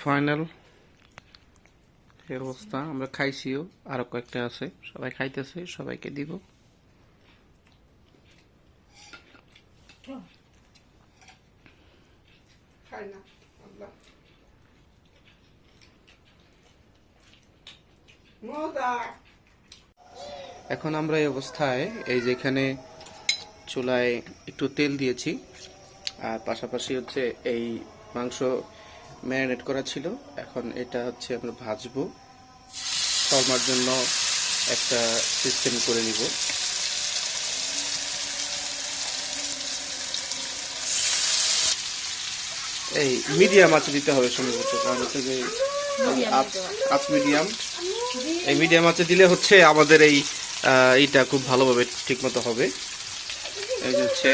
Final এই অবস্থা। আমরা খাইছিও, আরো কয়েকটা আছে, সবাই খাইতেছে, সবাইকে দিব। এখন আমরা এই অবস্থায় এই যে এখানে চুলায় একটু তেল দিয়েছি, আর পাশাপাশি হচ্ছে এই মাংস ম্যারিনেট করা ছিল। এখন এটা হচ্ছে আমরা ভাজবো, শর্মার জন্য একটা সিস্টেম করে নিব। এই মিডিয়াম আঁচে দিতে হবে সম্ভবত, কারণ হচ্ছে যে আঁচ মিডিয়াম, এই মিডিয়াম আঁচে দিলে হচ্ছে আমাদের এইটা খুব ভালোভাবে ঠিক মতো হবে। এই যে হচ্ছে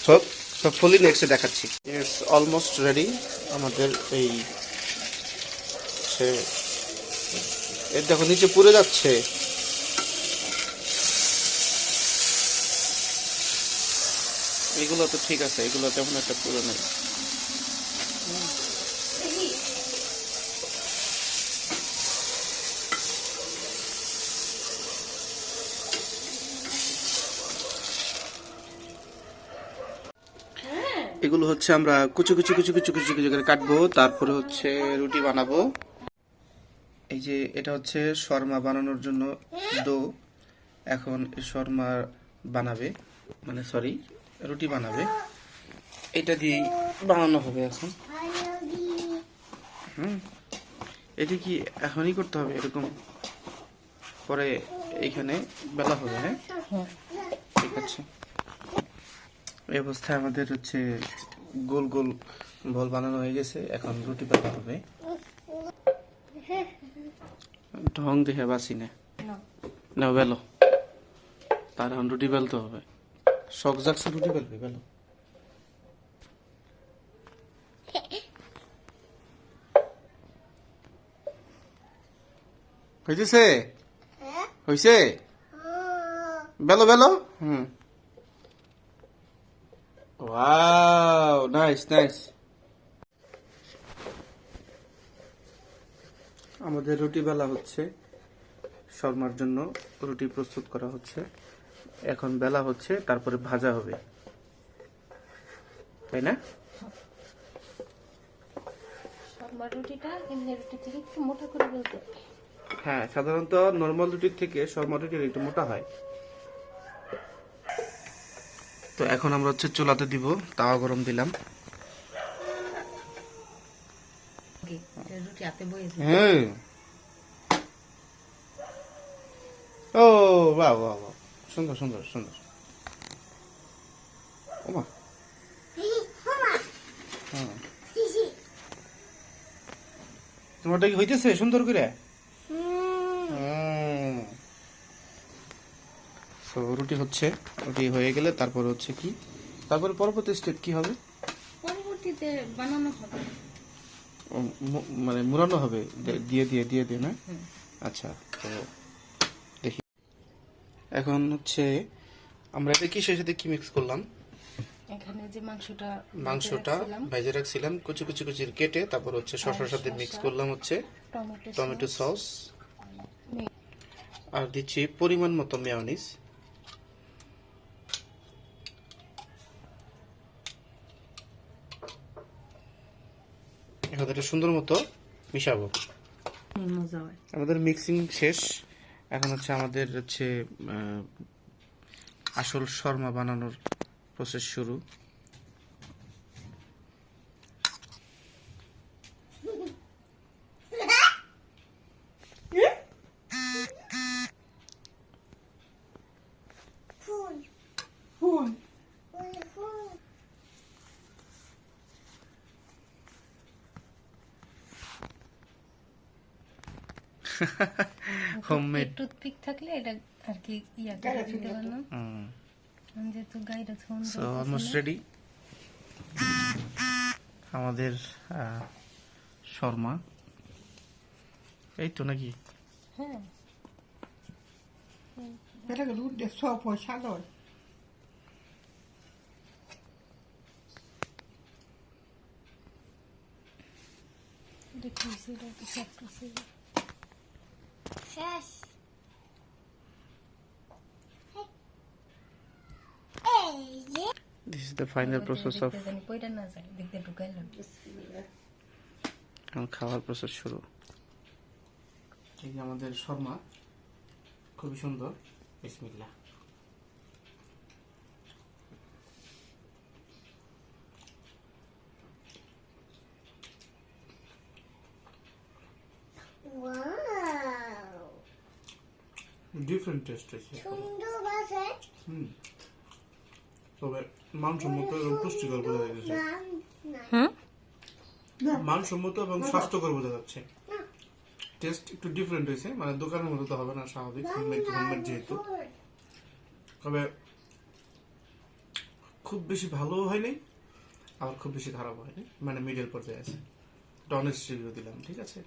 সব ফুলি নেক্সটে দেখাচ্ছি। ইটস অলমোস্ট রেডি আমাদের এই দেখো নিচে পুড়ে যাচ্ছে। এগুলো তো ঠিক আছে, এগুলো তেমন একটা পুরো নেই। এগুলো হচ্ছে আমরা কুচু কুচু কুচু কুচু কুচু কুচু করে কাটবো, তারপরে হচ্ছে রুটি বানাবো। এই যে এটা হচ্ছে শর্মা বানানোর জন্য ডো। এখন শর্মা বানাবে, মানে সরি রুটি বানাবে, এটা দিয়ে বানানো হবে এখন। এটি কি এখনই করতে হবে এরকম, পরে এইখানে বেলা হবে? হ্যাঁ ঠিক আছে। এই অবস্থায় আমাদের হচ্ছে গোল গোল বল বানানো হয়ে গেছে, এখন রুটি বেলা হবে। ঢং দেখে বাসি না বেলো, তার এখন রুটি বেলতে হবে। শখ জাগছে রুটি বেলবে, বেলো। হয়েছে হয়েছে, বেলো বেলো। Wow, nice nice. আমাদের রুটি বেলা হচ্ছে, শর্মার জন্য রুটি প্রস্তুত করা হচ্ছে। এখন বেলা হচ্ছে, তারপরে ভাজা হবে, তাই না? শর্মার রুটিটা এমনি রুটি থেকে একটু মোটা করে বেলতে হবে। হ্যাঁ, সাধারণত নরমাল রুটির থেকে শর্মা রুটির একটু মোটা হয়। তো এখন আমরা হচ্ছে চুলাতে দিব, তাওয়া গরম দিলাম। রুটি হাতে বয়েছে। হ্যাঁ, ও বাহ বাহ বাহ, সুন্দর সুন্দর সুন্দর। ওমা, তোমারটা কি হইতেছে সুন্দর করে? রুটি হচ্ছে, রুটি হয়ে গেলে তারপর হচ্ছে কি, তারপরে পরবর্তী স্টেপ কি হবে? পরবর্তীতে বানানো হবে, মানে মুড়ানো হবে দিয়ে দিয়ে দিয়ে দিয়ে না? আচ্ছা, তো দেখি এখন হচ্ছে আমরা এটা কিসের সাথে কি মিক্স করলাম। এখানে যে মাংসটা ভেজে রাখছিলাম কুচি কুচি কুচি কেটে, তারপর হচ্ছে শসার সাথে মিক্স করলাম হচ্ছে টমেটো সস, আর দিচ্ছি পরিমাণ মতো মেয়োনিজ। এখন এটা সুন্দর মতো মিশাবো। আমাদের মিক্সিং শেষ, এখন হচ্ছে আমাদের হচ্ছে আসল শর্মা বানানোর প্রসেস শুরু। হোমমেড টুথপিক থাকলে এটা আর কি ইয়া করে দিতে পারলাম, যেহেতু গাইডা সো অলমোস্ট রেডি আমাদের শর্মা। এই তো নাকি? হ্যাঁ, Pero que du det så på kjallor. এটা কি হয়েছে? এটা তো সব কিছু শেষ এই যে this is the final process of দেখতে জানি কইটা না যায় দেখতে ঢুকাইলাম এখন খাওয়ার প্রসেস শুরু। এই যে আমাদের শর্মা খুবই সুন্দর। বিসমিল্লাহ। ওয়াও ডিফারেন্ট টেস্ট আছে। সুন্দর বাসে তবে মানসম্মত এবং পুষ্টিকর বোঝা যাচ্ছে। হুম মানসম্মত এবং স্বাস্থ্যকর বোঝা যাচ্ছে। টেস্ট একটু ডিফারেন্ট হয়েছে, মানে দোকানের মতো তো হবে না, স্বাভাবিক হোমমেড যেহেতু। তবে খুব বেশি ভালো হয়নি আবার খুব বেশি খারাপ হয়নি, মানে মিডল পর্যায়ে আছে। একটা অনেস্ট রিভিউ দিলাম, ঠিক আছে।